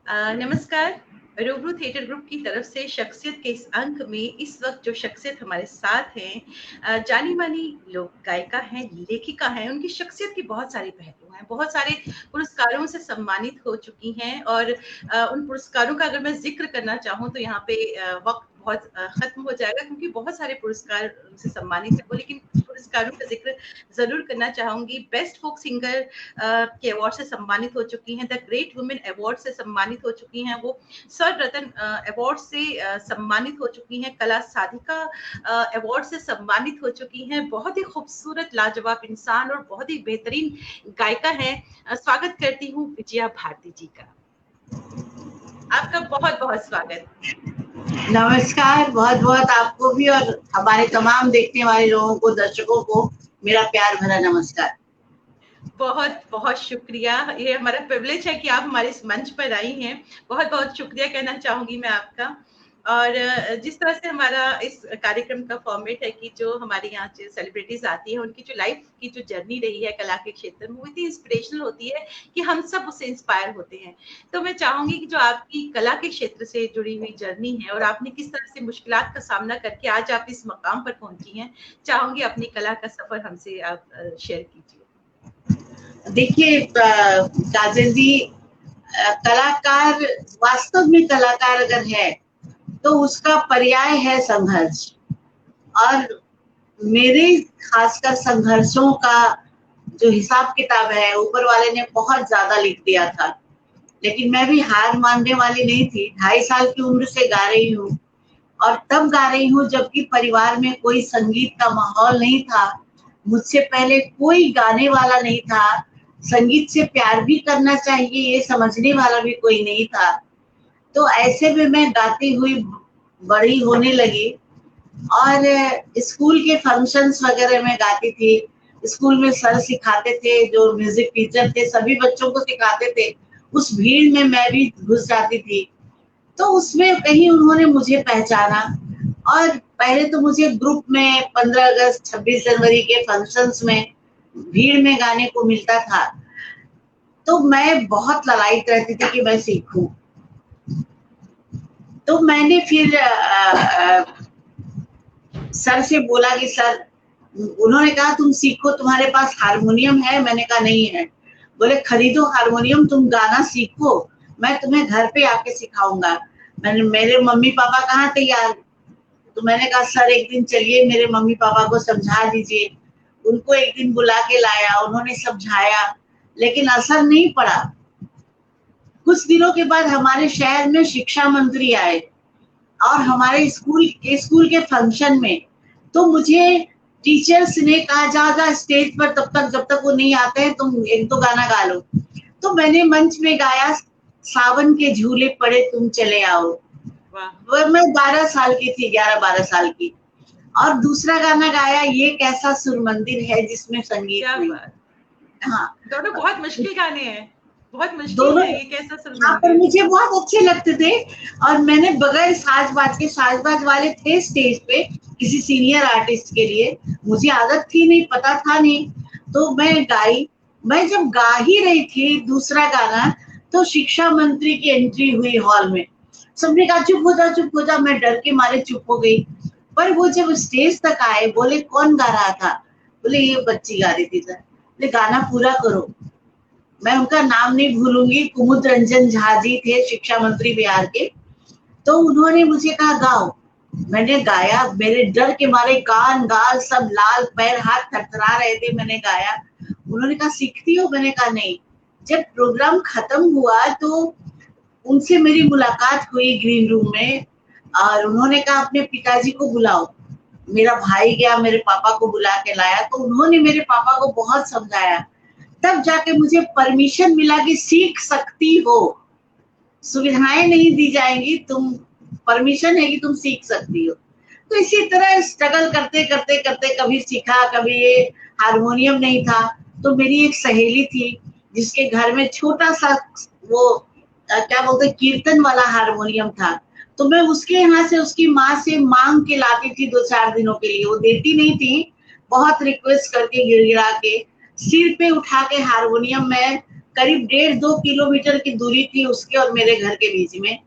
नमस्कार। रूबरू theatre group की तरफ से शख्सियत के इस अंक में इस वक्त जो शख्सियत हमारे साथ हैं, जानी मानी लोक गायिका हैं, लेखिका हैं। उनकी शख्सियत की बहुत सारी पहलू हैं, बहुत सारे पुरस्कारों से सम्मानित हो चुकी हैं और उन पुरस्कारों का अगर मैं जिक्र करना चाहूँ तो यहाँ पे वक्त बहुत खत्म हो जाएगा, क्योंकि बहुत सारे पुरस्कार उनसे सम्मानित है वो। लेकिन कुछ पुरस्कारों का जिक्र जरूर करना चाहूंगी। बेस्ट फोक सिंगर के अवार्ड से सम्मानित हो चुकी हैं, द ग्रेट वुमेन अवार्ड से सम्मानित हो चुकी हैं वो, सर रतन अवार्ड से सम्मानित हो चुकी हैं, कला साधिका अवार्ड से सम्मानित हो चुकी हैं। बहुत ही खूबसूरत लाजवाब इंसान और बहुत ही बेहतरीन गायिका हैं। स्वागत करती हूँ विजया भारती जी का। आपका बहुत बहुत स्वागत। नमस्कार, बहुत बहुत आपको भी और हमारे तमाम देखने वाले लोगों को, दर्शकों को मेरा प्यार भरा नमस्कार। बहुत बहुत शुक्रिया, ये हमारा प्रिविलेज है कि आप हमारे इस मंच पर आई हैं। बहुत बहुत शुक्रिया कहना चाहूंगी मैं आपका। और जिस तरह से हमारा इस कार्यक्रम का फॉर्मेट है कि जो हमारे यहाँ सेलिब्रिटीज आती है, उनकी जो लाइफ की जो जर्नी रही है कला के क्षेत्र में, वो इतनी इंस्पिरेशनल होती है कि हम सब उससे इंस्पायर होते हैं। तो मैं चाहूंगी कि जो आपकी कला के क्षेत्र से जुड़ी हुई जर्नी है और आपने किस तरह से मुश्किलात का सामना करके आज आप इस मकाम पर पहुंची हैं, चाहूंगी अपनी कला का सफर हमसे आप शेयर कीजिए। देखिए काजल जी, कलाकार वास्तव में कलाकार अगर है तो उसका पर्याय है संघर्ष। और मेरे खासकर संघर्षों का जो हिसाब किताब है, ऊपर वाले ने बहुत ज्यादा लिख दिया था, लेकिन मैं भी हार मानने वाली नहीं थी। 2.5 साल की उम्र से गा रही हूँ और तब गा रही हूँ जबकि परिवार में कोई संगीत का माहौल नहीं था। मुझसे पहले कोई गाने वाला नहीं था। संगीत से प्यार भी करना चाहिए ये समझने वाला भी कोई नहीं था। तो ऐसे में मैं गाती हुई बड़ी होने लगी और स्कूल के फंक्शंस वगैरह में गाती थी। स्कूल में सर सिखाते थे, जो म्यूजिक टीचर थे सभी बच्चों को सिखाते थे। उस भीड़ में मैं भी घुस जाती थी। तो उसमें कहीं उन्होंने मुझे पहचाना और पहले तो मुझे ग्रुप में 15 अगस्त 26 जनवरी के फंक्शंस में भीड़ में गाने को मिलता था। तो मैं बहुत ललायत रहती थी कि मैं सीखूं। तो मैंने फिर सर से बोला कि सर, उन्होंने कहा तुम सीखो, तुम्हारे पास हारमोनियम है? मैंने कहा नहीं है। बोले खरीदो हारमोनियम, तुम गाना सीखो, मैं तुम्हें घर पे आके सिखाऊंगा। मेरे मम्मी पापा कहाँ तैयार। तो मैंने कहा सर एक दिन चलिए मेरे मम्मी पापा को समझा दीजिए। उनको एक दिन बुला के लाया, उन्होंने समझाया, लेकिन असर नहीं पड़ा। कुछ दिनों के बाद हमारे शहर में शिक्षा मंत्री आए और हमारे स्कूल के फंक्शन में तो मुझे टीचर्स ने कहा जा स्टेज पर, तब तक जब तक वो नहीं आते हैं तुम एक दो गाना गा लो। तो मैंने मंच में गाया, सावन के झूले पड़े तुम चले आओ। वो मैं 12 साल की थी, 11-12 साल की। और दूसरा गाना गाया, ये कैसा सुर मंदिर है जिसमें संगीत नहीं। हाँ, दोनों बहुत मुश्किल गाने हैं, बहुत मुश्किल दोनों है ये कैसा सुर हाँ, पर मंदिर। मुझे बहुत अच्छे लगते थे। और मैंने बगैर साजबाज वाले थे स्टेज पे किसी सीनियर आर्टिस्ट के लिए। मुझे आदत थी नहीं, पता था नहीं, तो मैं गाई। मैं जब गा ही रही थी दूसरा गाना, तो शिक्षा मंत्री की एंट्री हुई हॉल में। सबने कहा चुप हो जा, चुप हो जा। मैं डर के मारे चुप हो गई। पर वो जब स्टेज तक आए, बोले कौन गा रहा था? बोले ये बच्ची गा रही थी सर। बोले गाना पूरा करो। मैं उनका नाम नहीं भूलूंगी, कुमुद रंजन झा जी थे, शिक्षा मंत्री बिहार के। तो उन्होंने मुझे कहा गाओ। मैंने गाया, मेरे डर के मारे कान गाल सब लाल, पैर हाथ थरथरा रहे थे। मैंने गाया। उन्होंने कहा सीखती हो? मैंने कहा नहीं। जब प्रोग्राम खत्म हुआ तो उनसे मेरी मुलाकात हुई ग्रीन रूम में और उन्होंने कहा अपने पिताजी को बुलाओ। मेरा भाई गया, मेरे पापा को बुला के लाया। तो उन्होंने मेरे पापा को बहुत समझाया। तब जाके मुझे परमिशन मिला कि सीख सकती हो, सुविधाएं नहीं दी जाएंगी, तुम परमिशन है कि तुम सीख सकती हो। तो इसी तरह स्ट्रगल करते करते करते कभी सीखा, कभी ये हारमोनियम नहीं था। तो मेरी एक सहेली थी जिसके घर में छोटा सा वो क्या बोलते कीर्तन वाला हारमोनियम था। तो मैं उसके यहाँ से, उसकी माँ से मांग के लाती थी 2-4 दिनों के लिए। वो देती नहीं थी, बहुत रिक्वेस्ट करके गिड़गिड़ा के सिर पे उठा के हारमोनियम में करीब 1.5-2 किलोमीटर की दूरी थी उसके और मेरे घर के बीच में।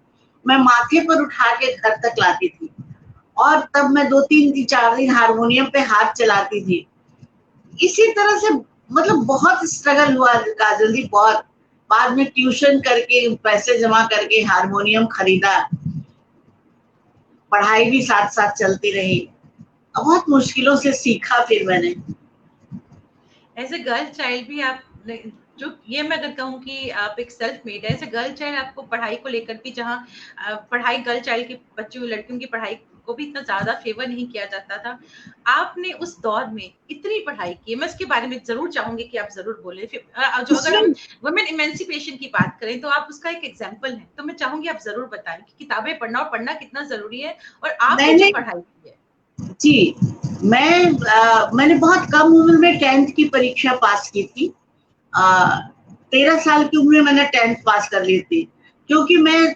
मैं माथे पर उठा के घर तक लाती थी और तब मैं 2-3-4 दिन हारमोनियम पे हाथ चलाती थी। इसी तरह से मतलब बहुत स्ट्रगल हुआ काजल जी, बहुत। बाद में ट्यूशन करके पैसे जमा करके हारमोनियम खरीदा, पढ़ाई भी साथ साथ चलती रही। बहुत मुश्किलों से सीखा फिर मैंने। एज ए गर्ल चाइल्ड भी आप जो ये मैं अगर कहूँ कि आप एक सेल्फ मेड है, एज ए गर्ल चाइल्ड आपको पढ़ाई को लेकर भी, जहाँ पढ़ाई गर्ल चाइल्ड की बच्चों लड़कियों की पढ़ाई को भी इतना ज्यादा फेवर नहीं किया जाता था, आपने उस दौर में इतनी पढ़ाई की है, मैं इसके बारे में जरूर चाहूंगी कि आप जरूर बोले। फिर जो अगर हम उसमें वुमेन इमेंसिपेशन की बात करें तो आप उसका एक एग्जाम्पल है, तो मैं चाहूंगी आप जरूर बताएं कि किताबें पढ़ना और पढ़ना कितना जरूरी है, और आपने जो मैंने पढ़ाई की है। जी, मैंने बहुत कम उम्र में 10th की परीक्षा पास की थी। 13 साल की उम्र में मैंने 10th पास कर ली थी, क्योंकि मैं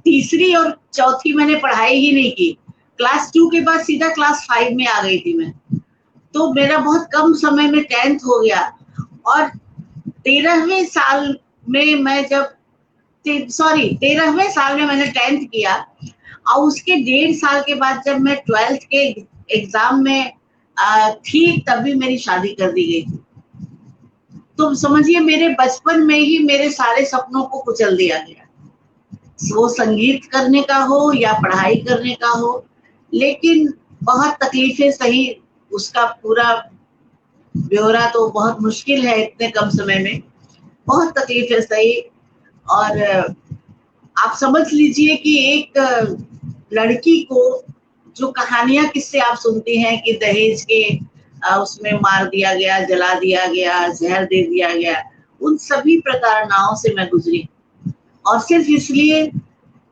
तीसरी और चौथी मैंने पढ़ाई ही नहीं की। क्लास 2 के बाद सीधा क्लास 5 में आ गई थी मैं। तो मेरा बहुत कम समय में 10th हो गया। और 13वें साल में मैं जब 13वें साल में मैंने 10th किया, और उसके 1.5 साल के बाद जब मैं 12th के एग्जाम में थी, तभी मेरी शादी कर दी गई थी। तो समझिए मेरे बचपन में ही मेरे सारे सपनों को कुचल दिया गया, वो संगीत करने का हो या पढ़ाई करने का हो। लेकिन बहुत तकलीफें सही, उसका पूरा ब्यौरा तो बहुत मुश्किल है इतने कम समय में। बहुत तकलीफें सही। और आप समझ लीजिए कि एक लड़की को जो कहानियां किससे आप सुनते हैं कि दहेज के उसमें मार दिया गया, जला दिया गया, जहर दे दिया गया, उन सभी प्रताड़नाओं से मैं गुजरी। और सिर्फ इसलिए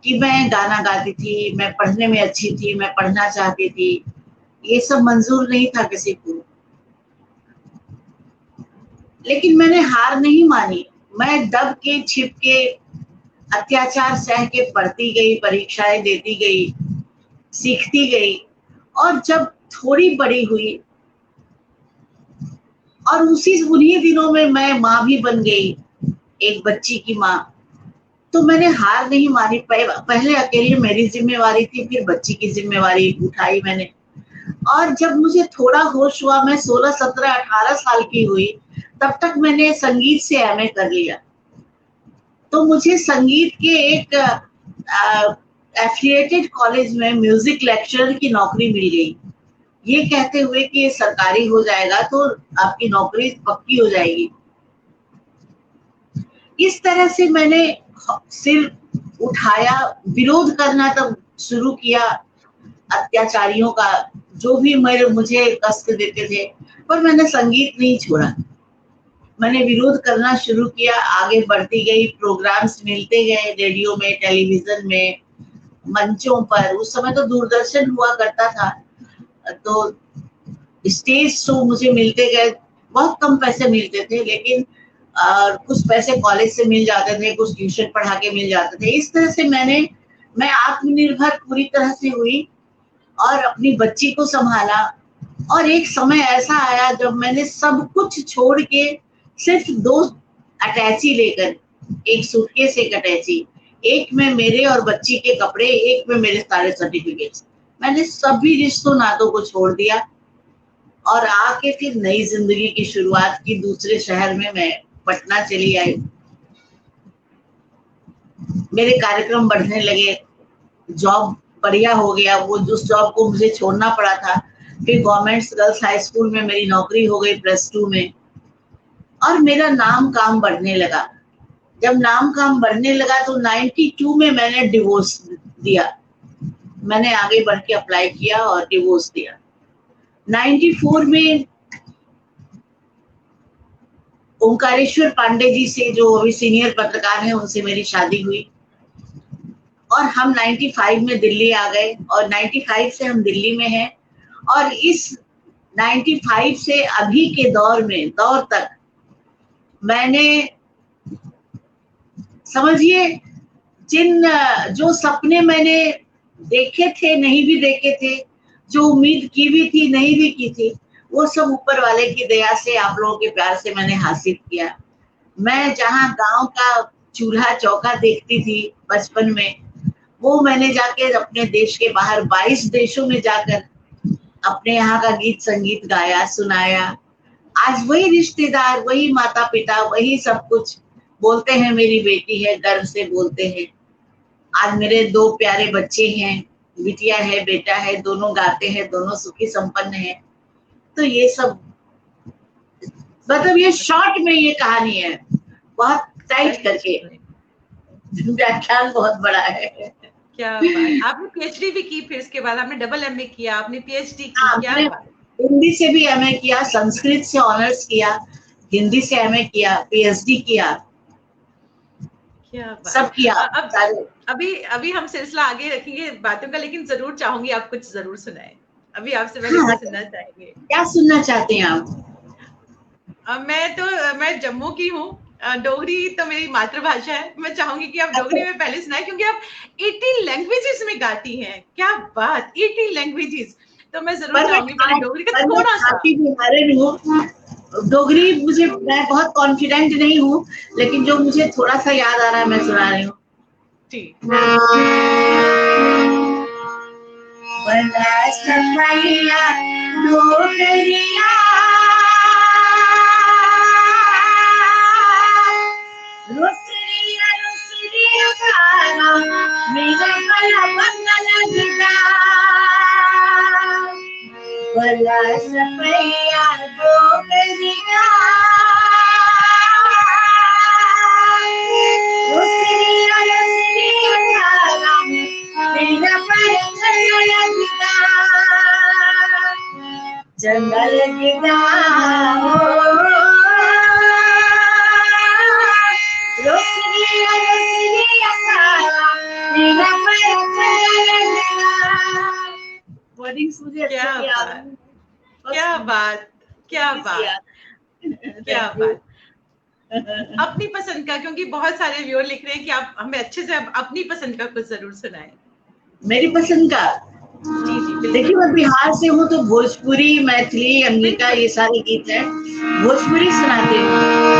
कि मैं गाना गाती थी, मैं पढ़ने में अच्छी थी, मैं पढ़ना चाहती थी, ये सब मंजूर नहीं था किसी को। लेकिन मैंने हार नहीं मानी। मैं दब के छिप के अत्याचार सह के पढ़ती गई, परीक्षाएं देती गई, सीखती गई। और जब थोड़ी बड़ी हुई और उन्हीं दिनों में मैं माँ भी बन गई, एक बच्ची की माँ, तो मैंने हार नहीं मानी। पहले अकेले मेरी जिम्मेवारी थी, फिर बच्ची की जिम्मेवारी उठाई मैंने। और जब मुझे थोड़ा होश हुआ, मैं 16, 17, 18 साल की हुई, तब तक मैंने संगीत से एमए कर लिया। तो मुझे संगीत के एक एफिलिएटेड कॉलेज में म्यूजिक लेक्चरर की नौकरी मिल गई, ये कहते हुए कि ये सरकारी हो जाएगा तो आपकी नौकरी पक्की हो जाएगी। इस तरह से मैंने सिर उठाया, विरोध करना तब शुरू किया अत्याचारियों का, जो भी मुझे कष्ट देते थे। पर मैंने संगीत नहीं छोड़ा, मैंने विरोध करना शुरू किया, आगे बढ़ती गई, प्रोग्राम्स मिलते गए रेडियो में, टेलीविजन में, मंचों पर। उस समय तो दूरदर्शन हुआ करता था, तो स्टेज शो मुझे मिलते गए। बहुत कम पैसे मिलते थे, लेकिन कुछ पैसे कॉलेज से मिल जाते थे, कुछ ट्यूशन पढ़ा के मिल जाते थे। इस तरह से मैं आत्मनिर्भर पूरी तरह से हुई और अपनी बच्ची को संभाला। और एक समय ऐसा आया जब मैंने सब कुछ छोड़ के सिर्फ 2 अटैची लेकर, एक सूटकेस, एक अटैची, एक में मेरे और बच्ची के कपड़े, एक में मेरे सारे सर्टिफिकेट्स, मैंने सभी रिश्तों नातों को छोड़ दिया और आके फिर नई जिंदगी की शुरुआत की। दूसरे शहर में मैं पटना चली आई, मेरे कार्यक्रम बढ़ने लगे, जॉब बढ़िया हो गया। वो जिस जॉब को मुझे छोड़ना पड़ा था, फिर गवर्नमेंट गर्ल्स हाई स्कूल में मेरी नौकरी हो गई +2 में, और मेरा नाम काम बढ़ने लगा। जब नाम काम बढ़ने लगा तो 92 में मैंने डिवोर्स दिया। मैंने आगे बढ़ के अप्लाई किया और डिवोर्स दिया। 94 में ओंकारेश्वर पांडे जी से, जो अभी सीनियर पत्रकार हैं, उनसे मेरी शादी हुई और हम 95 में दिल्ली आ गए और 95 से हम दिल्ली में हैं। और इस 95 से अभी के दौर तक मैंने, समझिए, जो सपने मैंने देखे थे, नहीं भी देखे थे, जो उम्मीद की भी थी, नहीं भी की थी, वो सब ऊपर वाले की दया से, आप लोगों के प्यार से मैंने हासिल किया। मैं जहाँ गांव का चूल्हा चौका देखती थी बचपन में, वो मैंने जाके अपने देश के बाहर 22 देशों में जाकर अपने यहाँ का गीत संगीत गाया, सुनाया। आज वही रिश्तेदार, वही माता पिता, वही सब कुछ बोलते हैं मेरी बेटी है, गर्व से बोलते हैं। आज मेरे 2 प्यारे बच्चे हैं, बिटिया है, बेटा है, दोनों गाते हैं, दोनों सुखी संपन्न हैं। तो ये सब, मतलब ये शॉर्ट में ये कहानी है, बहुत टाइट करके। व्याख्यान बहुत बड़ा है। क्या बात, आपने पीएचडी भी की, फिर इसके बाद आपने डबल एमए किया, आपने पीएचडी की। हाँ, क्या बात। हिंदी से भी एमए किया, संस्कृत से ऑनर्स किया, हिंदी से एमए किया, पीएचडी किया, क्या बात। सब किया। अब अभी हम सिलसिला आगे रखेंगे बातों का, लेकिन जरूर चाहूंगी आप कुछ जरूर सुनाएं। अभी आपसे मैं हाँ, सुनना चाहेंगे। क्या सुनना चाहते हैं आप? मैं जम्मू की हूँ, डोगरी तो मेरी मातृभाषा है। मैं चाहूंगी कि आप डोगरी में पहले सुनाएं, क्योंकि आप 18 लैंग्वेजेस में गाती हैं। क्या बात, 18 लैंग्वेजेस। तो मैं जरूर चाहूंगी पहले डोगरी का थोड़ा सा। बिहारी हूँ, डोगरी मुझे, मैं बहुत कॉन्फिडेंट नहीं हूँ, लेकिन जो मुझे थोड़ा सा याद आ रहा है मैं सुना रही हूँ। ठीक। जंगल गिरा क्या बात, क्या बात, क्या बात। अपनी पसंद का, क्योंकि बहुत सारे व्यूअर लिख रहे हैं कि आप हमें अच्छे से अपनी पसंद का कुछ जरूर सुनाएं। मेरी पसंद का? जी जी, देखिए मैं बिहार से हूँ, तो भोजपुरी, मैथिली, अंगिका, ये सारे गीत हैं, भोजपुरी सुनाते हैं।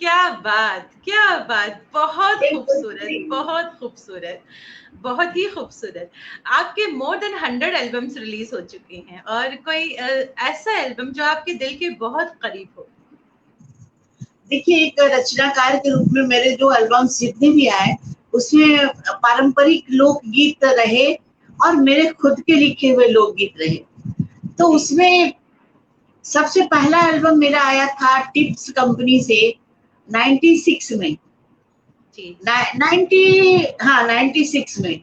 क्या बात, क्या बात, बहुत खूबसूरत, बहुत खूबसूरत, बहुत ही खूबसूरत। आपके मोर देन 100 एल्बम्स रिलीज हो चुके हैं, और कोई ऐसा एल्बम जो आपके दिल के बहुत करीब हो? देखिए, एक रचनाकार के रूप में मेरे जो एल्बम्स जितने भी आए, उसमें पारंपरिक लोकगीत रहे और मेरे खुद के लिखे हुए लोकगीत रहे। तो उसमें सबसे पहला एल्बम मेरा आया था टिप्स कंपनी से 96 में। 96 में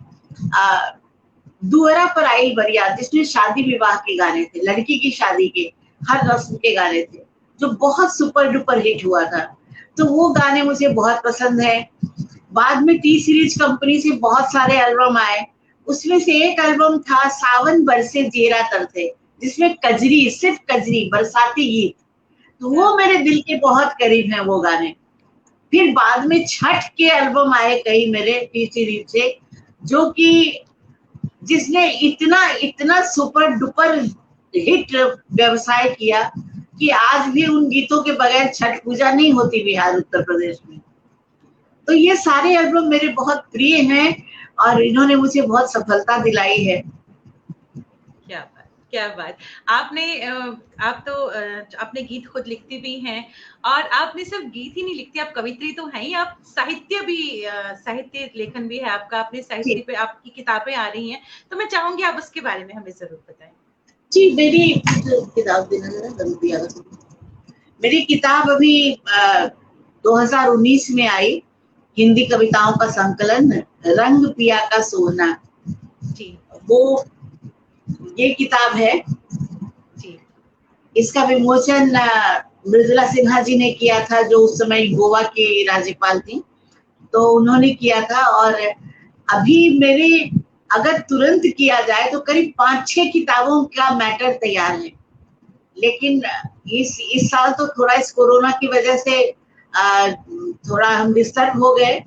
दुअरा पर आई बरिया, जिसमें शादी विवाह के गाने थे, लड़की की शादी के हर रस्म के गाने थे, जो बहुत सुपर डुपर हिट हुआ था। तो वो गाने मुझे बहुत पसंद है। बाद में टी सीरीज कंपनी से बहुत सारे एल्बम आए, उसमें से एक एल्बम था सावन बरसे जेरा तरते, जिसमें कजरी, सिर्फ कजरी, बरसाती गीत, तो वो मेरे दिल के बहुत करीब हैं वो गाने। फिर बाद में छठ के एल्बम आए कई मेरे टी सीरीज से, जो कि जिसने इतना इतना सुपर डुपर हिट व्यवसाय किया कि आज भी उन गीतों के बगैर छठ पूजा नहीं होती बिहार उत्तर प्रदेश में। तो ये सारे एल्बम मेरे बहुत प्रिय हैं और इन्होंने मुझे बहुत सफलता दिलाई है। क्या बात, क्या बात। आपने आप तो आपने गीत खुद लिखती भी हैं, और आपने सिर्फ गीत ही नहीं लिखती, आप कवित्री तो हैं ही, आप साहित्य भी साहित्य लेखन भी है आपका, अपने साहित्य पे आपकी किताबें आ रही हैं, तो मैं चाहूंगी आप उसके बारे में हमें जरूर बताएं। जी, मेरी किताब देना जरा, रंग दिया मेरी किताब अभी 2019 में आई, हिंदी कविताओं का संकलन रंग पिया का सोना, जी वो ये किताब है। जी। इसका विमोचन मृदुला सिन्हा जी ने किया था, जो उस समय गोवा की राज्यपाल थी, तो उन्होंने किया था। और अभी मेरे अगर तुरंत किया जाए तो करीब 5-6 किताबों का मैटर तैयार है, लेकिन इस साल तो थोड़ा इस कोरोना की वजह से थोड़ा हम डिस्टर्ब हो गए,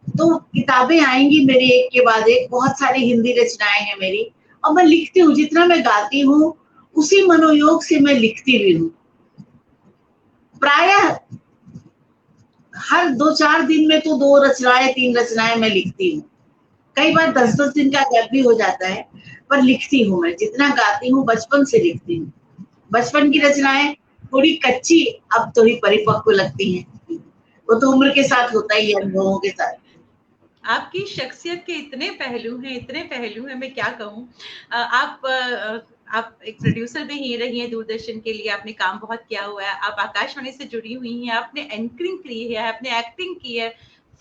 तो किताबें आएंगी मेरी एक के बाद एक। बहुत सारी हिंदी रचनाएं हैं मेरी, और मैं लिखती हूँ, जितना मैं गाती हूँ उसी मनोयोग से मैं लिखती भी हूँ। प्रायः हर 2-4 दिन में तो 2 रचनाएं 3 रचनाएं मैं लिखती हूँ। कई बार 10-10 दिन का गैप भी हो जाता है, पर लिखती हूँ मैं। जितना गाती हूँ बचपन से लिखती हूँ। बचपन की रचनाएं थोड़ी कच्ची, अब थोड़ी परिपक्व लगती हैं। वो तो उम्र के साथ होता ही है, अनुभवों के साथ। आपकी शख्सियत के इतने पहलू हैं, इतने पहलू हैं, मैं क्या कहूँ। आप एक प्रोड्यूसर भी ही रही हैं दूरदर्शन के लिए, आपने काम बहुत किया हुआ है, आप आकाशवाणी से जुड़ी हुई हैं, आपने एंकरिंग की है, आपने एक्टिंग की है,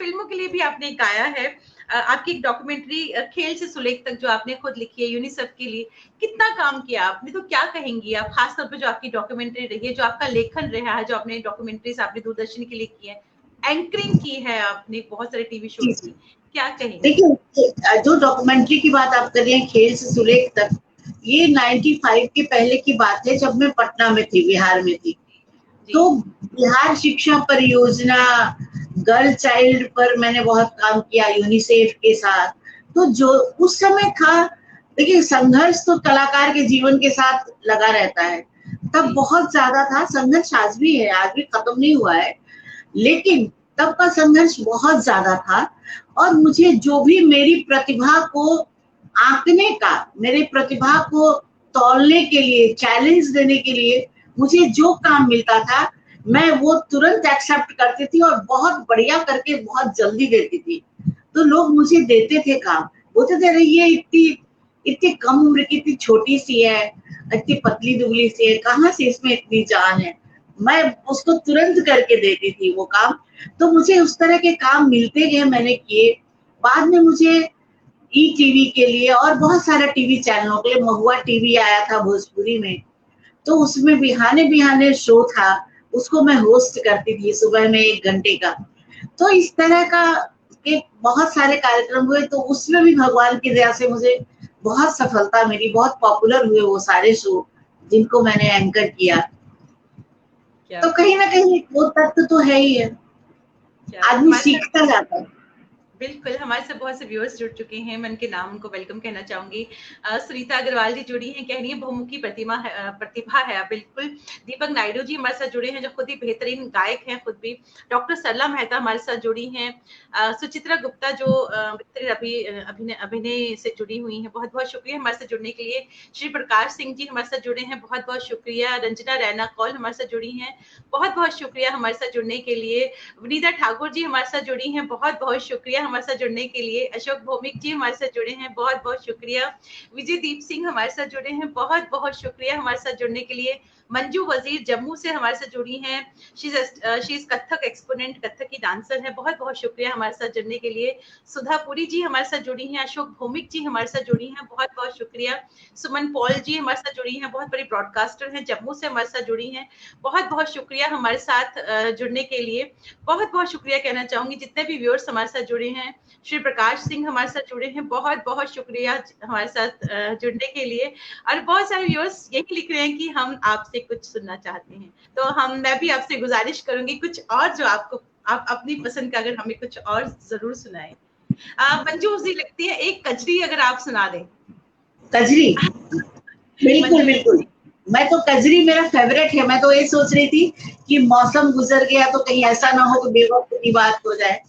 फिल्मों के लिए भी आपने गाया है। आपकी एक डॉक्यूमेंट्री खेल से सुलेख तक जो आपने खुद लिखी है यूनिसेफ के लिए, कितना काम किया आपने, तो क्या कहेंगी आप, खासतौर पर जो आपकी डॉक्यूमेंट्री रही है, जो आपका लेखन रहा है, जो आपने डॉक्यूमेंट्रीज आपने दूरदर्शन के लिए की है, एंकरिंग की है आपने बहुत सारे टीवी शोज की, क्या कहेंगी। देखिए, जो डॉक्यूमेंट्री की बात आप कर रहे हैं, खेल से सुलेख तक, ये 95 के पहले की बात है, जब मैं पटना में थी, बिहार में थी। तो बिहार शिक्षा परियोजना, गर्ल चाइल्ड पर मैंने बहुत काम किया यूनिसेफ के साथ। तो जो उस समय था, देखिए संघर्ष तो कलाकार के जीवन के साथ लगा रहता है, तब बहुत ज्यादा था संघर्ष, आज भी है, आज भी खत्म नहीं हुआ है, लेकिन तब का संघर्ष बहुत ज्यादा था। और मुझे जो भी मेरी प्रतिभा को आंकने का, मेरे प्रतिभा को तौलने के लिए, चैलेंज देने के लिए मुझे जो काम मिलता था, मैं वो तुरंत एक्सेप्ट करती थी और बहुत बढ़िया करके बहुत जल्दी देती थी। तो लोग मुझे देते थे काम, बोलते थे अरे ये इतनी इतनी कम उम्र की, इतनी छोटी सी है, इतनी पतली दुबली सी है, कहाँ से इसमें इतनी जान है। मैं उसको तुरंत करके देती थी वो काम। तो मुझे उस तरह के काम मिलते गए, मैंने किए। बाद में मुझे ई टीवी के लिए और बहुत सारे टीवी चैनलों के लिए, महुआ टीवी आया था भोजपुरी में, तो उसमें बिहाने बिहाने शो था, उसको मैं होस्ट करती थी सुबह में 1 घंटे का। तो इस तरह का के बहुत सारे कार्यक्रम हुए, तो उसमें भी भगवान की दया से मुझे बहुत सफलता मिली, बहुत पॉपुलर हुए वो सारे शो जिनको मैंने एंकर किया। तो कहीं ना कहीं वो तत्व तो है ही है, आदमी सीखता जाता है। बिल्कुल, हमारे साथ बहुत से व्यूअर्स जुड़ चुके हैं, मैं उनके नाम उनको वेलकम कहना चाहूंगी। सुनीता अग्रवाल जी जुड़ी हैं, कह रही है बहुमुखी प्रतिभा है, बिल्कुल। दीपक नायडू जी हमारे साथ जुड़े हैं, जो खुद ही बेहतरीन गायक हैं खुद भी। डॉक्टर सरला मेहता हमारे साथ जुड़ी हैं। सुचित्रा गुप्ता जो बेहतरीन अभिनय से जुड़ी हुई हैं, बहुत बहुत शुक्रिया हमारे साथ जुड़ने के लिए। श्री प्रकाश सिंह जी हमारे साथ जुड़े हैं, बहुत बहुत शुक्रिया। रंजना रैना कौल हमारे साथ जुड़ी हैं, बहुत बहुत शुक्रिया हमारे साथ जुड़ने के लिए। वनीता ठाकुर जी हमारे साथ जुड़ी हैं, बहुत बहुत शुक्रिया हमारे साथ जुड़ने के लिए। अशोक भौमिक जी हमारे साथ जुड़े हैं, बहुत बहुत शुक्रिया। विजय दीप सिंह हमारे साथ जुड़े हैं, बहुत बहुत शुक्रिया हमारे साथ जुड़ने के लिए। मंजू वजीर जम्मू से हमारे साथ जुड़ी हैं। She is Kathak exponent, Kathak की डांसर है। बहुत बहुत शुक्रिया हमारे साथ जुड़ने के लिए। सुधा पुरी जी हमारे साथ जुड़ी हैं। अशोक भौमिक जी हमारे साथ जुड़ी हैं, बहुत बहुत शुक्रिया। सुमन पॉल जी हमारे साथ जुड़ी हैं, बहुत बड़ी ब्रॉडकास्टर हैं, जम्मू से हमारे साथ जुड़ी हैं। बहुत बहुत शुक्रिया हमारे साथ जुड़ने के लिए। बहुत बहुत शुक्रिया कहना चाहूंगी जितने भी व्यूअर्स हमारे साथ जुड़े हैं। श्री प्रकाश सिंह हमारे साथ जुड़े हैं, बहुत बहुत शुक्रिया हमारे साथ जुड़ने के लिए। और बहुत सारे व्यूअर्स यही लिख रहे हैं कि हम आपसे कुछ सुनना चाहते हैं, तो मैं भी आपसे गुजारिश करूंगी कुछ और जो आपको आप अपनी पसंद का अगर हमें कुछ और जरूर सुनाएं। मंजू मुझे लगती है एक कजरी अगर आप सुना दें। कजरी, बिल्कुल बिल्कुल। मैं तो कजरी मेरा फेवरेट है। मैं तो ये सोच रही थी कि मौसम गुजर गया तो कहीं ऐसा ना हो कि बेवक्त की बात हो जाए।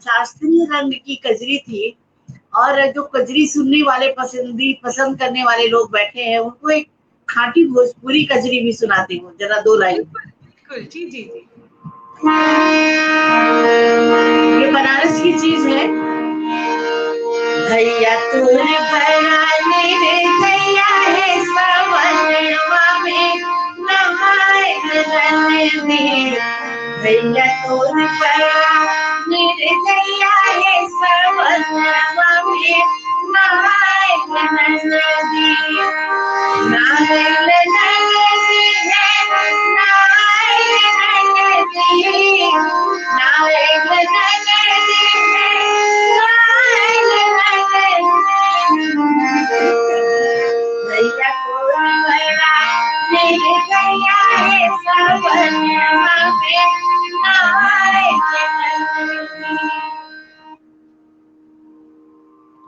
शास्त्रीय रंग की कजरी थी। और जो कजरी सुनने वाले पसंद करने वाले लोग बैठे हैं उनको एक खाटी भोजपुरी कजरी भी सुनाती हूँ, जरा 2 लाइन। बिल्कुल, जी जी जी। ये बनारस की चीज है। भैया तूने बनाने रे भैया है सवनवा में नहाए नहाए भैया तूने बनाने रे भैया है सवनवा में नहाए नहाए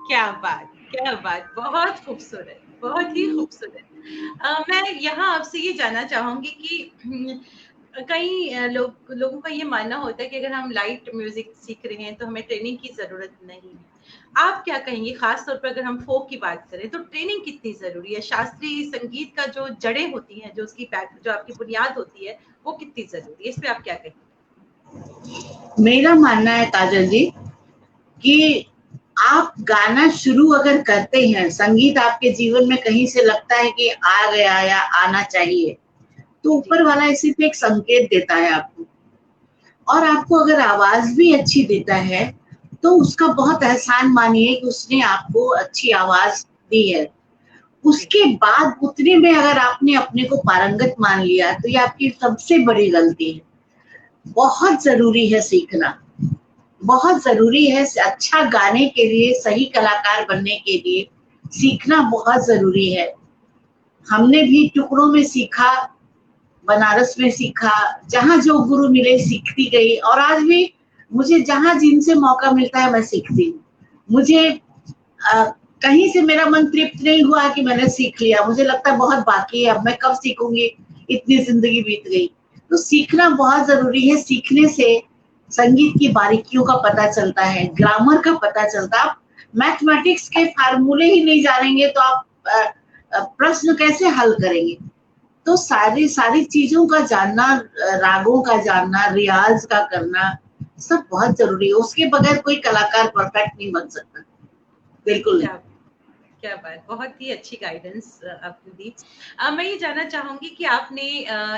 क्या बात, क्या बात, बहुत खूबसूरत, बहुत ही खूबसूरत। मैं यहाँ आपसे ये जानना चाहूंगी कि कई लोगों का ये मानना होता है कि अगर हम लाइट म्यूजिक सीख रहे हैं तो हमें ट्रेनिंग की जरूरत नहीं है। आप क्या कहेंगे, खास तौर पर अगर हम फोक की बात करें तो ट्रेनिंग कितनी जरूरी है? शास्त्रीय संगीत का जो जड़ें होती हैं, जो आपकी बुनियाद होती है, वो कितनी जरूरी है? इस पे आप क्या कहेंगे? मेरा मानना है काजल जी कि आप गाना शुरू अगर करते हैं, संगीत आपके जीवन में कहीं से लगता है कि आ गया या आना चाहिए, तो ऊपर वाला इसी पे एक संकेत देता है आपको। और आपको अगर आवाज भी अच्छी देता है तो उसका बहुत एहसान मानिए कि उसने आपको अच्छी आवाज दी है। उसके बाद उतने में अगर आपने अपने को पारंगत मान लिया तो ये आपकी सबसे बड़ी गलती है। बहुत जरूरी है सीखना, बहुत जरूरी है। अच्छा गाने के लिए, सही कलाकार बनने के लिए सीखना बहुत जरूरी है। हमने भी टुकड़ों में सीखा, बनारस में सीखा, जहाँ जो गुरु मिले सीखती गई, और आज भी मुझे जहाँ जिनसे मौका मिलता है मैं सीखती हूँ। मुझे कहीं से मेरा मन तृप्त नहीं हुआ कि मैंने सीख लिया, मुझे लगता है बहुत बाकी है, अब मैं कब सीखूंगी, इतनी जिंदगी बीत गई। तो सीखना बहुत जरूरी है। सीखने से संगीत की बारीकियों का पता चलता है, ग्रामर का पता चलता है। आप मैथमेटिक्स के फार्मूले ही नहीं जानेंगे तो आप प्रश्न कैसे हल करेंगे। तो सारी सारी चीजों का जानना, रागों का जानना, रियाज का करना सब बहुत जरूरी है। उसके बगैर कोई कलाकार परफेक्ट नहीं बन सकता, बिल्कुल नहीं। क्या बात, बहुत ही अच्छी गाइडेंस आपने दी। मैं ये जानना चाहूंगी कि आपने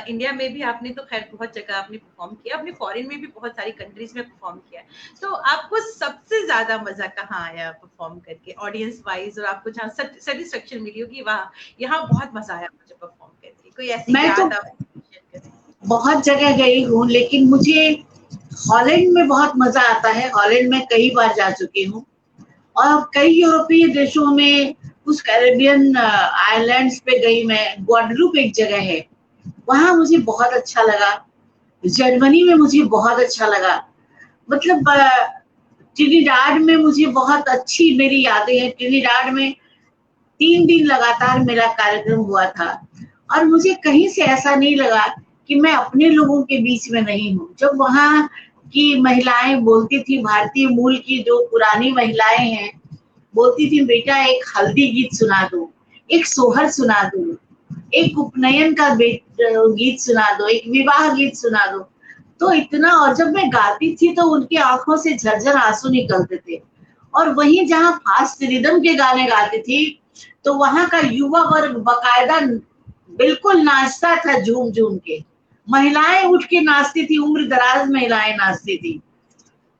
इंडिया में भी आपने तो खैर बहुत जगह आपने परफॉर्म किया, आपने फॉरेन में भी बहुत सारी कंट्रीज में परफॉर्म किया, तो आपको सबसे ज्यादा मजा कहाँ आया परफॉर्म करके ऑडियंस वाइज, और आपको जहाँ सेटिस्फेक्शन मिली हो कि वाह यहाँ बहुत मजा आया मुझे परफॉर्म करके, कोई ऐसी मैं तो याद आप शेयर करें? बहुत जगह गई हूँ, लेकिन मुझे हॉलैंड में बहुत मजा आता है। हॉलैंड में कई बार जा चुकी हूँ, और कई यूरोपीय देशों में, कुछ कैरेबियन आइलैंड्स पे गई मैं। ग्वाडलूप एक जगह है, वहां मुझे बहुत अच्छा लगा। जर्मनी में मुझे बहुत अच्छा लगा। मतलब ट्रिनिडाड में मुझे बहुत अच्छी मेरी यादें हैं। ट्रिनिडाड में 3 दिन लगातार मेरा कार्यक्रम हुआ था, और मुझे कहीं से ऐसा नहीं लगा कि मैं अपने लोगों के बीच में नहीं हूँ। जब वहाँ की महिलाएं बोलती थी, भारतीय मूल की जो पुरानी महिलाएं हैं, बोलती थी बेटा एक हल्दी गीत सुना दो, एक सोहर सुना दो, एक उपनयन का गीत सुना दो, एक विवाह गीत सुना दो। तो इतना, और जब मैं गाती थी तो उनकी आंखों से झरझर आंसू निकलते थे। और वहीं जहाँ फास्ट रिदम के गाने गाती थी तो वहां का युवा वर्ग बकायदा बिल्कुल नाचता था झूम झूम के। महिलाएं उठ के नाचती थी, उम्र दराज महिलाएं नाचती थी।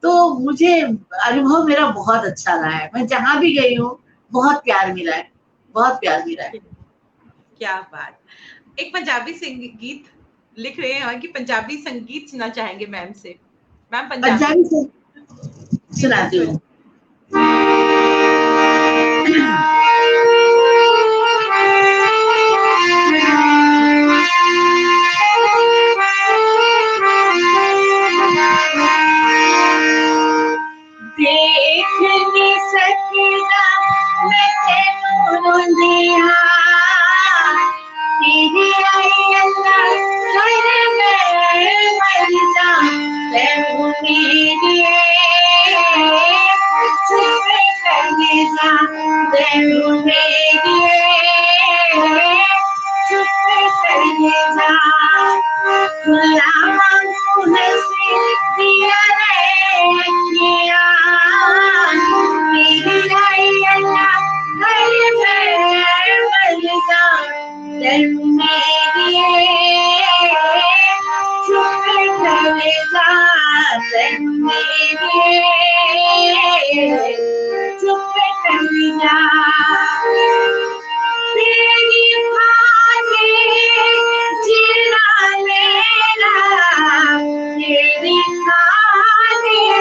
तो मुझे अनुभव मेरा बहुत अच्छा रहा है। मैं जहां भी गई हूँ बहुत प्यार मिला है, बहुत प्यार मिला है। क्या बात। एक पंजाबी गीत लिख रहे हैं और कि पंजाबी संगीत सुनना चाहेंगे मैम से। मैम पंजाबी पंजाबी से जी सुनाती बिल्कुल। हूँ। देख नहीं सकता मैं तेनू रोंदिया, तेरी आई अल्लाह कर मैं मरदा, तैनू मेरी चुप करने जा, तैनू मेरी चुप करने जा। खुला से दिया रे अखियाँ, मेरी आई अल्लाह कर मैं मरदा, तैनू मेरी चुप करे जा, तैनू मेरी चुप करे जा। तेरी खातिर जीना लेना, तेरी खातिर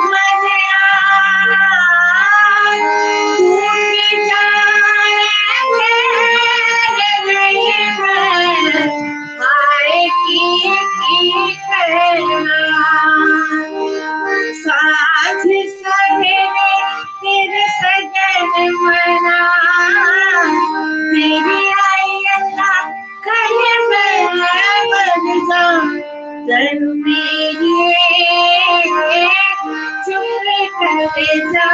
मरना, तू की जाने नहीं मैं हाय की करना। साथ सहेरे तेरे सजन मना, तेरी आई अल्लाह कर मैं मरदा, तैनू मेरी चुप करे जा,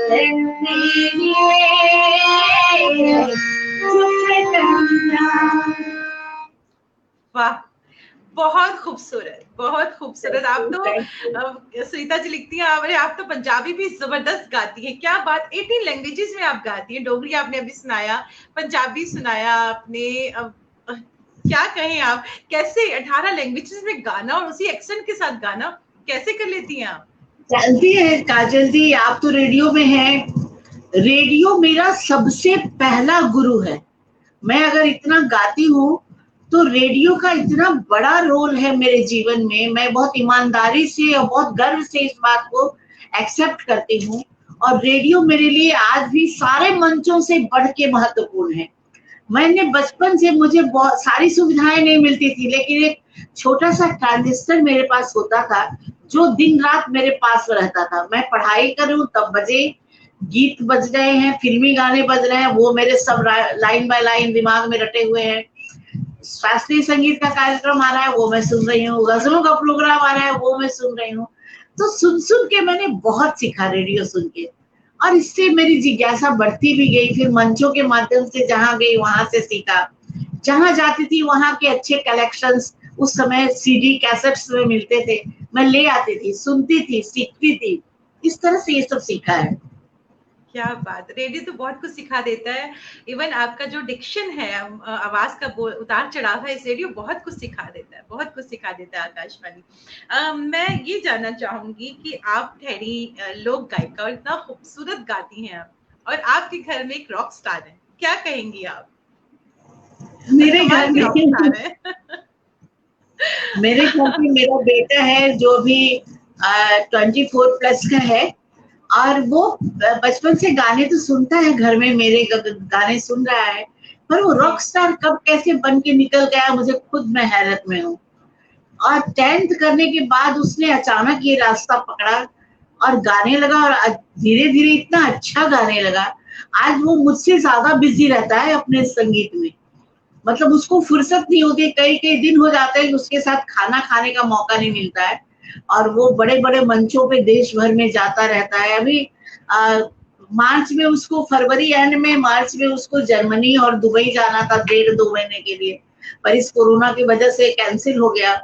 तैनू मेरी चुप करे जा। वाह, बहुत खूबसूरत, बहुत खूबसूरत। आप तो सुनीता जी लिखती हैं आप तो पंजाबी भी जबरदस्त गाती हैं। क्या बात, 18 लैंग्वेजेस में आप गाती हैं। डोगरी आपने अभी सुनाया, पंजाबी सुनाया आपने, क्या कहें आप, कैसे 18 लैंग्वेजेस में गाना और उसी एक्सेंट के साथ गाना कैसे कर लेती हैं आप? जानती है काजल जी, आप तो रेडियो में हैं, रेडियो मेरा सबसे पहला गुरु है। मैं अगर इतना गाती हूँ तो रेडियो का इतना बड़ा रोल है मेरे जीवन में। मैं बहुत ईमानदारी से और बहुत गर्व से इस बात को एक्सेप्ट करती हूँ। और रेडियो मेरे लिए आज भी सारे मंचों से बढ़ के महत्वपूर्ण है। मैंने बचपन से, मुझे बहुत सारी सुविधाएं नहीं मिलती थी, लेकिन एक छोटा सा ट्रांजिस्टर मेरे पास होता था जो दिन रात मेरे पास रहता था। मैं पढ़ाई करूं तब बजे, गीत बज रहे हैं, फिल्मी गाने बज रहे हैं, वो मेरे सब लाइन बाय लाइन दिमाग में रटे हुए हैं। शास्त्रीय संगीत का कार्यक्रम आ रहा है वो मैं सुन रही हूँ, गजलों का प्रोग्राम आ रहा है वो मैं सुन रही हूँ। तो सुन सुन के मैंने बहुत सीखा रेडियो सुन के, और इससे मेरी जिज्ञासा बढ़ती भी गई। फिर मंचों के माध्यम से जहाँ गई वहां से सीखा, जहाँ जाती थी वहां के अच्छे कलेक्शंस, उस समय सीडी कैसेट्स में मिलते थे, मैं ले आती थी, सुनती थी, सीखती थी। इस तरह से ये सब सीखा है। क्या बात, रेडियो तो बहुत कुछ सिखा देता है। इवन आपका जो डिक्शन है, आवाज का उतार चढ़ाव है, इस रेडियो बहुत कुछ सिखा देता है, बहुत कुछ सिखा देता है आकाशवाणी। मैं ये जानना चाहूंगी कि आप ठहरी लोक गायिका और इतना खूबसूरत गाती हैं आप, और आपके घर में एक रॉक स्टार है, क्या कहेंगी आप? मेरे घर कमाल के रॉक में स्टार है। मेरे घर में मेरा बेटा है जो भी 24 प्लस का है, और वो बचपन से गाने तो सुनता है, घर में मेरे गाने सुन रहा है, पर वो जी। रॉक स्टार कब कैसे बन के निकल गया मुझे खुद मैं हैरत में हूँ। और 10th करने के बाद उसने अचानक ये रास्ता पकड़ा और गाने लगा, और धीरे धीरे इतना अच्छा गाने लगा। आज वो मुझसे ज्यादा बिजी रहता है अपने संगीत में। मतलब उसको फुर्सत नहीं होती, कई कई दिन हो जाते हैं कि उसके साथ खाना खाने का मौका नहीं मिलता है। और वो बड़े बड़े मंचों पे देश भर में जाता रहता है। अभी मार्च में उसको, फरवरी एंड में मार्च में उसको जर्मनी और दुबई जाना था 1.5-2 महीने के लिए, पर इस कोरोना की वजह से कैंसिल हो गया,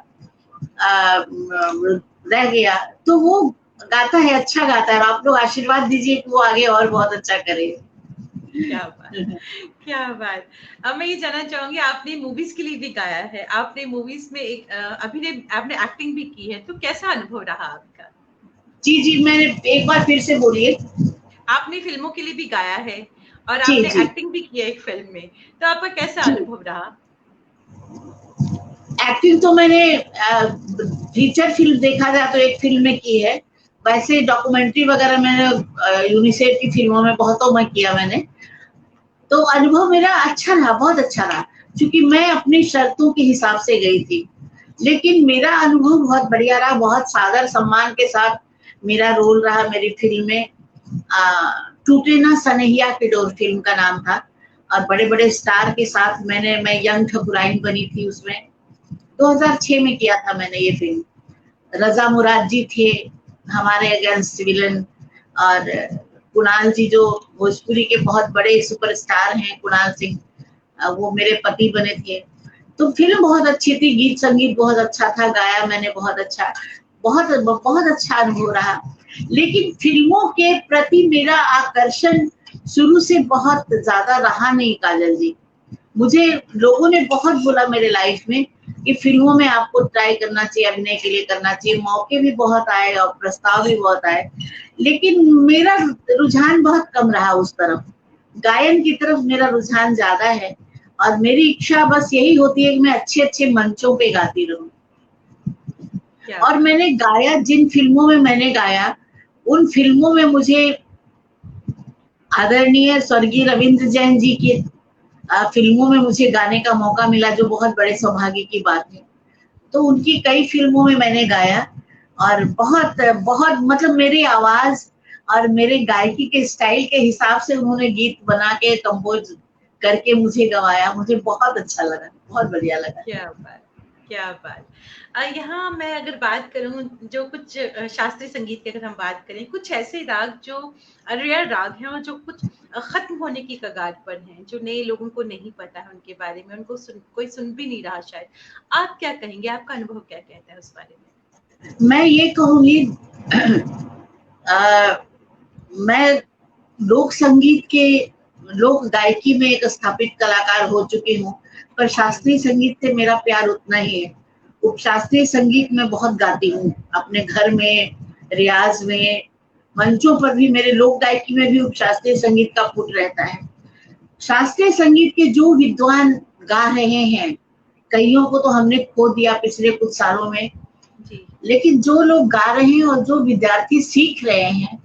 रह गया। तो वो गाता है, अच्छा गाता है, और आप लोग आशीर्वाद दीजिए कि वो आगे और बहुत अच्छा करे। क्या बात, क्या बात। अब मैं ये जानना चाहूंगी, आपने मूवीज के लिए भी गाया है, आपने मूवीज में एक अभिनय, आपने एक्टिंग भी की है, तो कैसा अनुभव रहा आपका? जी जी, मैंने एक बार फिर से बोलिए। आपने फिल्मों के लिए भी गाया है और जी आपने जी एक्टिंग भी किया एक फिल्म में, तो आपका कैसा जी, अनुभव रहा? एक्टिंग तो मैंने फीचर फिल्म देखा जाए तो एक फिल्म में की है। वैसे डॉक्यूमेंट्री वगैरह मैंने यूनिसेफ की फिल्मों में बहुतों में किया मैंने। तो अनुभव मेरा अच्छा रहा, बहुत अच्छा रहा, क्योंकि मैं अपनी शर्तों के हिसाब से गई थी। लेकिन मेरा अनुभव बहुत बढ़िया रहा, बहुत सादर सम्मान के साथ मेरा रोल रहा मेरी फिल्म में। टूटे ना सनहिया के डोर फिल्म का नाम था, और बड़े बड़े स्टार के साथ मैं यंग ठकुराइन बनी थी उसमें। 2006 में किया था मैंने ये फिल्म। रजा मुराद जी थे हमारे अगेंस्ट विलन, और कुणाल जी जो भोजपुरी के बहुत बड़े सुपरस्टार हैं, कुणाल सिंह, वो मेरे पति बने थे। तो फिल्म बहुत अच्छी थी, गीत संगीत बहुत अच्छा था, गाया मैंने बहुत अच्छा, बहुत बहुत अच्छा अनुभव रहा। लेकिन फिल्मों के प्रति मेरा आकर्षण शुरू से बहुत ज्यादा रहा नहीं काजल जी। मुझे लोगों ने बहुत बोला मेरे लाइफ में कि फिल्मों में आपको ट्राई करना चाहिए, अभिनय के लिए करना चाहिए, मौके भी बहुत आए और प्रस्ताव भी बहुत आए, लेकिन मेरा रुझान बहुत कम रहा उस तरफ। गायन की तरफ मेरा रुझान ज्यादा है, और मेरी इच्छा बस यही होती है कि मैं अच्छे अच्छे मंचों पे गाती रहूं। क्या और बात। मैंने गाया, जिन फिल्मों में मैंने गाया, उन फिल्मों में मुझे आदरणीय स्वर्गीय रविंद्र जैन जी की फिल्मों में मुझे गाने का मौका मिला, जो बहुत बड़े सौभाग्य की बात है। तो उनकी कई फिल्मों में मैंने गाया, और बहुत बहुत मतलब मेरी आवाज और मेरे गायकी के स्टाइल के हिसाब से उन्होंने गीत बना के कंपोज करके मुझे गवाया। मुझे बहुत अच्छा लगा, बहुत बढ़िया लगा। क्या बात, क्या बात। यहाँ मैं अगर बात करूँ, जो कुछ शास्त्रीय संगीत की अगर हम बात करें, कुछ ऐसे राग जो रेयर राग हैं और जो कुछ खत्म होने की कगार पर हैं, जो नए लोगों को नहीं पता है उनके बारे में, उनको कोई सुन भी नहीं रहा शायद, आप क्या कहेंगे, आपका अनुभव क्या कहता है उस बारे में? मैं ये कहूंगी, मैं लोक संगीत के लोक गायकी में एक स्थापित कलाकार हो चुकी हूँ, पर शास्त्रीय संगीत से मेरा प्यार उतना ही है। उपशास्त्रीय संगीत में बहुत गाती हूँ, अपने घर में, रियाज में, मंचों पर भी। मेरे लोक गायकी में भी उपशास्त्रीय संगीत का पुट रहता है। शास्त्रीय संगीत के जो विद्वान गा रहे हैं, कईयों को तो हमने खो दिया पिछले कुछ सालों में, जी लेकिन जो लोग गा रहे हैं और जो विद्यार्थी सीख रहे हैं,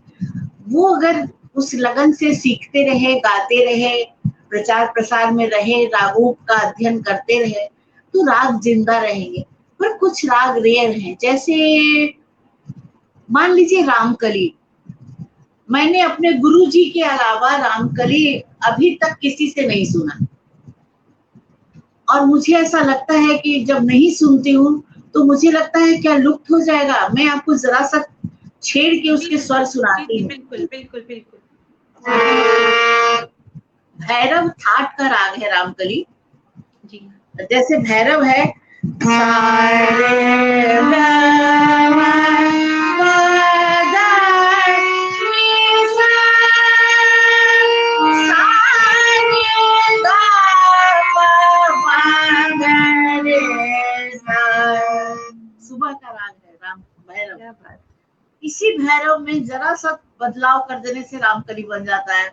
वो अगर उस लगन से सीखते रहे, गाते रहे, प्रचार प्रसार में रहे, रागों का अध्ययन करते रहे, तो राग जिंदा रहेंगे। पर कुछ राग रेयर हैं, जैसे मान लीजिए रामकली। मैंने अपने गुरुजी के अलावा रामकली अभी तक किसी से नहीं सुना, और मुझे ऐसा लगता है कि जब नहीं सुनती हूँ तो मुझे लगता है क्या लुप्त हो जाएगा। मैं आपको जरा सा छेड़ के जी उसके स्वर जी सुनाती जी, हूँ। बिल्कुल बिल्कुल बिल्कुल। भैरव थाट का राग है रामकली। जी जैसे भैरव है, सुबह का राग है राम भैरव। क्या बात। इसी भैरव में जरा सा बदलाव कर देने से रामकली बन जाता है।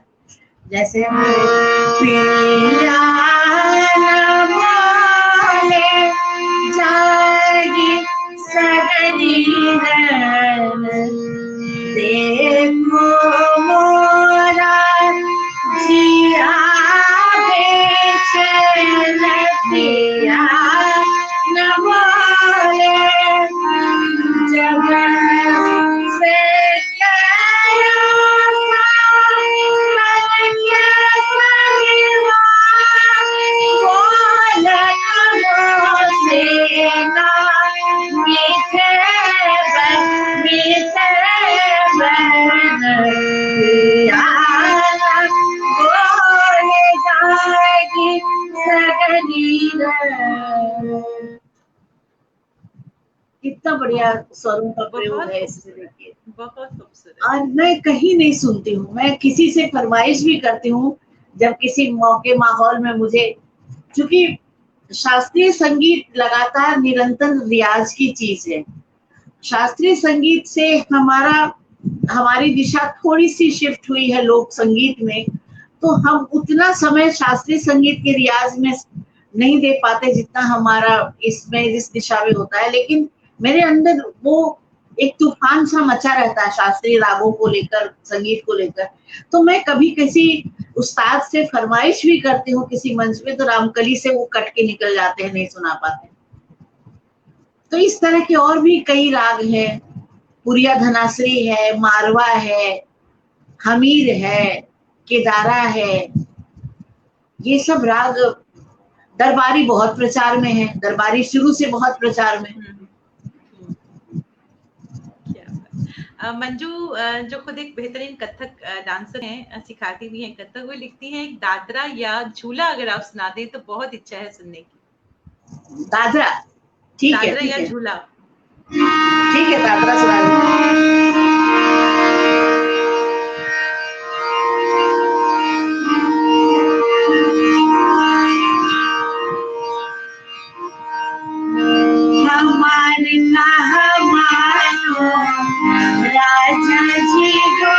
जैसे पिया न बोले जागी सगरी रन, देखो मोरा जिया बेचैन, पिया न बोले जब से कितना बढ़िया स्वरों का प्रयोग बहुत है इसमें, खूबसूरत, देखिए। बहुत खूबसूरत। और मैं कहीं नहीं सुनती हूँ, मैं किसी से फरमाइश भी करती हूँ जब किसी मौके माहौल में मुझे, क्योंकि शास्त्रीय संगीत लगातार निरंतर रियाज की चीज है। शास्त्रीय संगीत से हमारी दिशा थोड़ी सी शिफ्ट हुई है लोक संगीत में, तो हम उतना समय शास्त्रीय संगीत के रियाज में नहीं दे पाते जितना हमारा इसमें इस दिशा में होता है। लेकिन मेरे अंदर वो एक तूफान सा मचा रहता है शास्त्रीय रागों को लेकर, संगीत को लेकर। तो मैं कभी किसी उस्ताद से फरमाइश भी करती हूँ किसी मंच में, तो रामकली से वो कट के निकल जाते हैं, नहीं सुना पाते। तो इस तरह के और भी कई राग हैं, पुरिया धनाश्री है, मारवा है, हमीर है, केदारा है। ये सब राग दरबारी बहुत प्रचार में है, दरबारी शुरू से बहुत प्रचार में। क्या बात। मंजू जो खुद एक बेहतरीन कथक डांसर हैं, सिखाती भी हैं कथक, वो लिखती हैं एक दादरा या झूला अगर आप सुना दें तो बहुत इच्छा है सुनने की। दादरा, ठीक है दादरा ठीक या है झूला। ठीक है, दादरा सुना हमारे हमारो राजा जी को,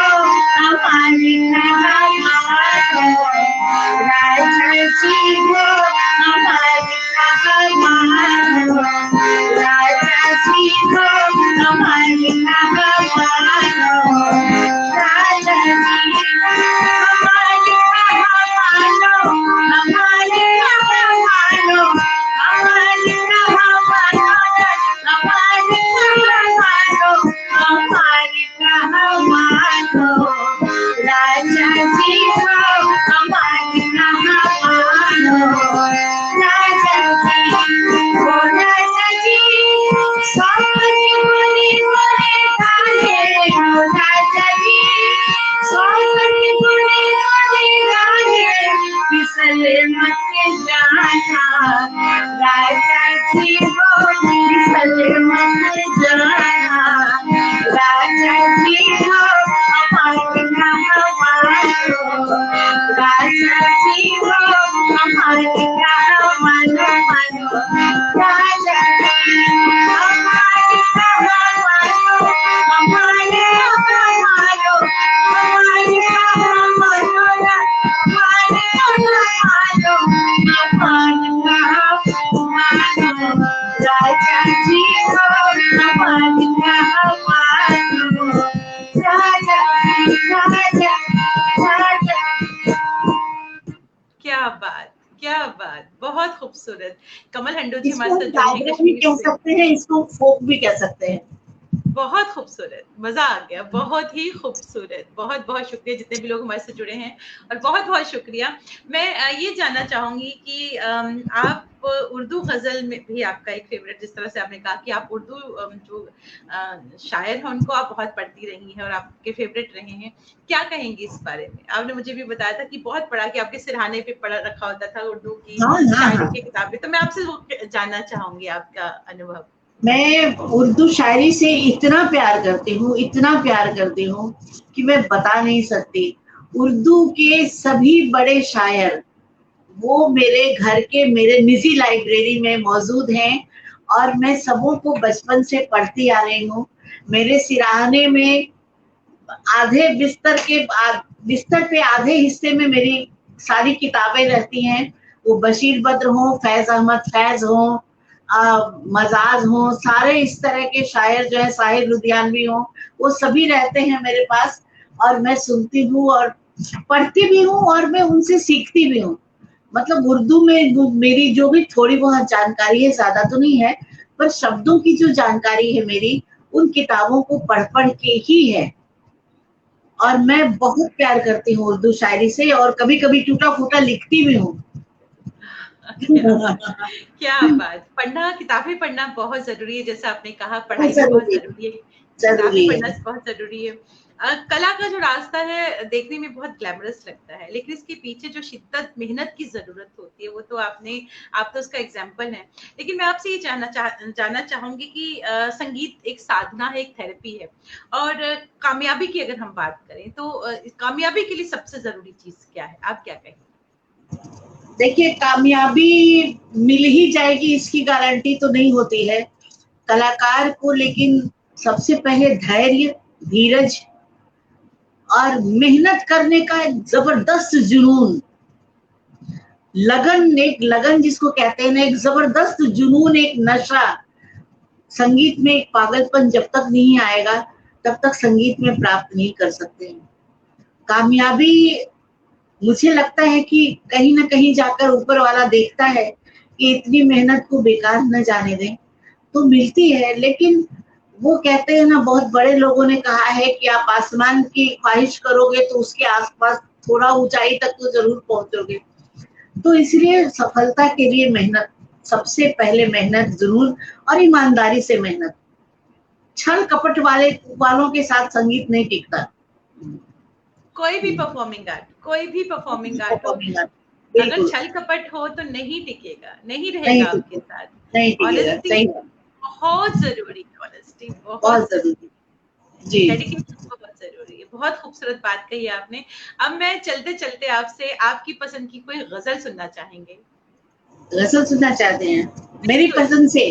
हमारे हमारो राजा जी को, हमारे हमारो राजा जी को, हमारे हमारो राजा जी को, हमारे हमारो, हमारे हमारो, हमारे राजा क्या बात, बहुत खूबसूरत। कमल हंडो जी हमारे इसको साथ जुड़े हैं जागरण भी कश्मीर कह से। सकते हैं, इसको फोक भी कह सकते हैं। बहुत खूबसूरत, मज़ा आ गया, बहुत ही खूबसूरत। बहुत-बहुत शुक्रिया जितने भी लोग हमारे से जुड़े हैं और बहुत-बहुत शुक्रिया। मैं ये जानना चाहूँगी कि आप उर्दू ग़ज़ल में भी आपका एक फ़ेवरेट, जिस तरह से आपने कहा कि आप उर्दू जो शायर हैं उनको आप बहुत पढ़ती रही हैं और आपके फ़ेवरेट रहे हैं। क्या कहेंगी इस बारे में? आपने मुझे भी बताया था कि बहुत पढ़ा, कि आपके सिरहाने पे पढ़ा रखा होता था उर्दू की हाँ हाँ शायरी हाँ। की किताबें। तो मैं आपसे वो जानना चाहूँगी आपका अनुभव। मैं उर्दू शायरी से इतना प्यार करती हूँ, इतना प्यार करती हूँ कि मैं बता नहीं सकती। उर्दू के सभी बड़े शायर वो मेरे घर के मेरे निजी लाइब्रेरी में मौजूद हैं और मैं सबों को बचपन से पढ़ती आ रही हूँ। मेरे सिरहाने में आधे बिस्तर पे आधे हिस्से में मेरी सारी किताबें रहती हैं। वो बशीर बद्र हों, फैज़ अहमद फैज़ हों, मज़ाज हों, सारे इस तरह के शायर जो हैं, साहिर लुधियानवी हों, वो सभी रहते हैं मेरे पास और मैं सुनती हूँ और पढ़ती भी हूँ और मैं उनसे सीखती भी हूँ। मतलब उर्दू में मेरी जो भी थोड़ी बहुत जानकारी है, ज़्यादा तो नहीं है, पर शब्दों की जो जानकारी है मेरी, उन किताबों को पढ़-पढ़ के ही है। और मैं बहुत प्यार करती हूँ उर्दू शायरी से और कभी-कभी टूटा-फूटा लिखती भी हूँ। क्या बात! क्या बात! पढ़ना, किताबें पढ़ना बहुत ज़रूरी है, जैसा आपने कहा बहुत पढ़ाई भी बहुत ज़रूरी है, ज़रूरी है, किताबें ज़रूरी पढ़ना है। बहुत ज़रूरी है। कला का जो रास्ता है देखने में बहुत ग्लैमरस लगता है, लेकिन इसके पीछे जो शिद्दत, मेहनत की ज़रूरत होती है, वो तो आप तो उसका एग्ज़ाम्पल हैं। लेकिन मैं आपसे ये जानना चाहूँगी कि संगीत एक साधना है, एक थेरेपी है और कामयाबी की अगर हम बात करें तो कामयाबी के लिए सबसे ज़रूरी चीज़ क्या है? आप क्या कहेंगी? देखिए कामयाबी मिल ही जाएगी इसकी गारंटी तो नहीं होती है। कलाकार को लेकिन सबसे पहले धैर्य, धीरज और मेहनत करने का एक ज़बरदस्त जुनून, एक लगन जिसको कहते हैं ना, एक ज़बरदस्त जुनून, एक नशा। संगीत में एक पागलपन जब तक नहीं आएगा, तब तक संगीत में प्राप्त नहीं कर सकते हैं। कामयाबी मुझे लगता है कि कहीं न कहीं जाकर ऊपर वाला देखता है कि इतनी मेहनत को बेकार न जाने दें, तो मिलती है। लेकिन वो कहते हैं ना, बहुत बड़े लोगों ने कहा है कि आप आसमान की ख्वाहिश करोगे तो उसके आस-पास थोड़ा ऊँचाई तक तो ज़रूर पहुँचोगे। तो इसलिए सफलता के लिए मेहनत, सबसे पहले मेहनत, जुनून और ईमानदारी से मेहनत। छल-कपट वालों के साथ संगीत नहीं टिकता। कोई भी परफॉर्मिंग आर्ट हो, परफॉर्मिंग आर्ट, अगर बिल्कुल, छल कपट हो तो नहीं टिकेगा, नहीं नहीं रहेगा आपके टिकेगा, साथ। नहीं टिकेगा, ऑनेस्टी सही बात, बहुत ज़रूरी है, ऑनेस्टी बहुत बहुत ज़रूरी, ज़रूरी। जी, डेडिकेशन बहुत ज़रूरी है। बहुत खूबसूरत बात कही आपने। अब मैं चलते-चलते आपसे आपकी पसंद की कोई ग़ज़ल सुनना चाहेंगे? गज़ल सुनना चाहते हैं, मेरी बिल्कुल, पसंद से।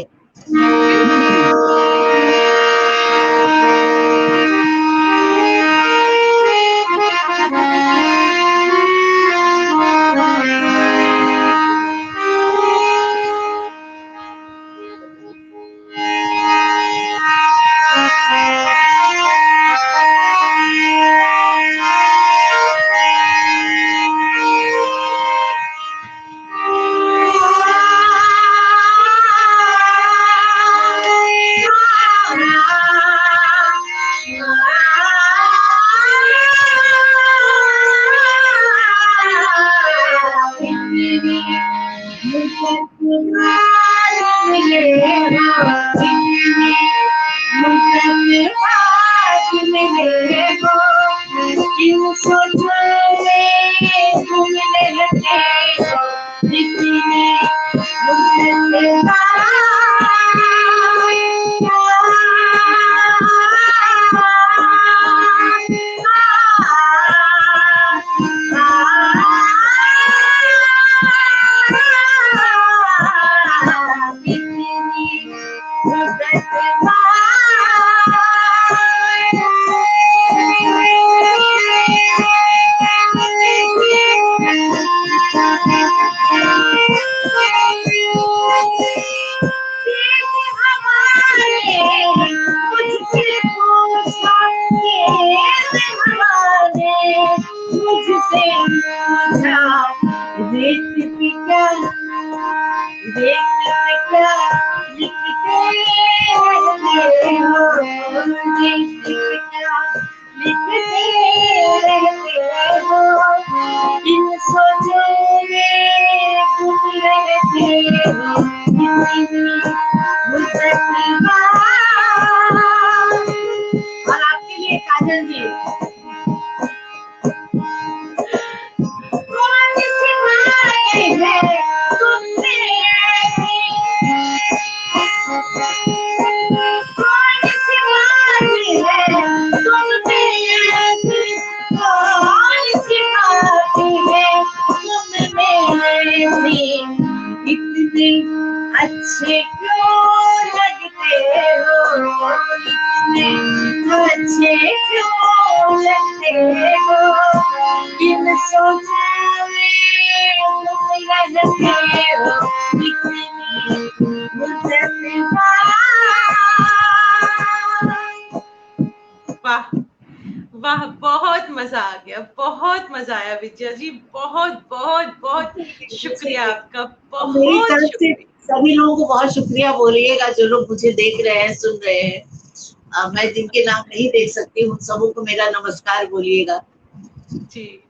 बिल्कुल। क्या लिखते रहते हो, क्या लिखते रहते हो, इन सोचों में गुम रहते हो, और आपके लिए काजल जी, कौन सिखाए है तुमसे, कौन सिखाए है तुमसे, कौन सिखाती है तुम में, इतने अच्छे क्यों लगते हो, इतने अच्छे क्यों लगते हो, इन सोचों में तुम रहते हो, इतनी मुझसे वाह वाह, बहुत मजा आ गया, बहुत मजा आया विजया जी, बहुत बहुत बहुत शुक्रिया आपका, और मेरी बहुत तरफ से शुक्रिया। सभी लोगों को बहुत शुक्रिया बोलिएगा, जो लोग मुझे देख रहे हैं, सुन रहे हैं। मैं जिनके नाम नहीं देख सकती उन सबों को मेरा नमस्कार बोलिएगा। जी,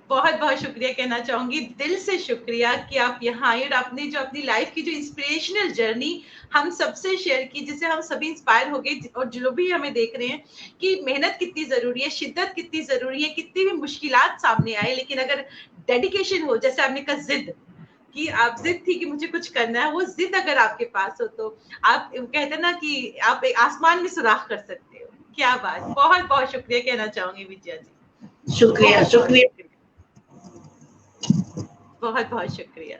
बहुत बहुत शुक्रिया कहना चाहूंगी, दिल से शुक्रिया कि आप यहाँ आए और आपने जो अपनी लाइफ की जो इंस्पिरेशनल जर्नी हम सबसे शेयर की, जिससे हम सभी इंस्पायर हो गए, और जो भी हमें देख रहे हैं कि मेहनत कितनी जरूरी है, शिद्दत कितनी जरूरी है, कितनी भी मुश्किलात सामने आए, लेकिन अगर डेडिकेशन हो, जैसे आपने कहा जिद, कि आप जिद थी कि मुझे कुछ करना है, वो जिद अगर आपके पास हो तो आप कहते हैं ना कि आप एक आसमान में सुराख कर सकते हो। क्या बात, बहुत बहुत शुक्रिया कहना चाहूंगी विजया जी, शुक्रिया बहुत शुक्रिया। बहुत बहुत शुक्रिया।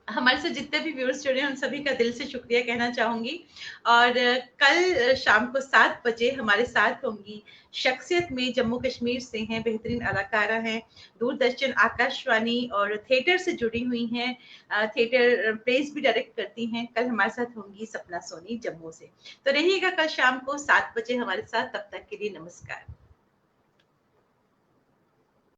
हमारे साथ जितने भी व्यूअर्स जुड़े हैं उन सभी का दिल से शुक्रिया कहना चाहूंगी, और कल शाम को 7 बजे हमारे साथ होंगी शख्सियत में, जम्मू कश्मीर से हैं, बेहतरीन अदाकारा हैं, दूरदर्शन, आकाशवाणी और थिएटर से जुड़ी हुई हैं, थिएटर प्लेस भी डायरेक्ट करती हैं। कल हमारे साथ होंगी सपना सोनी जम्मू से। तो रहिएगा कल शाम को 7 बजे हमारे साथ, तब तक के लिए नमस्कार।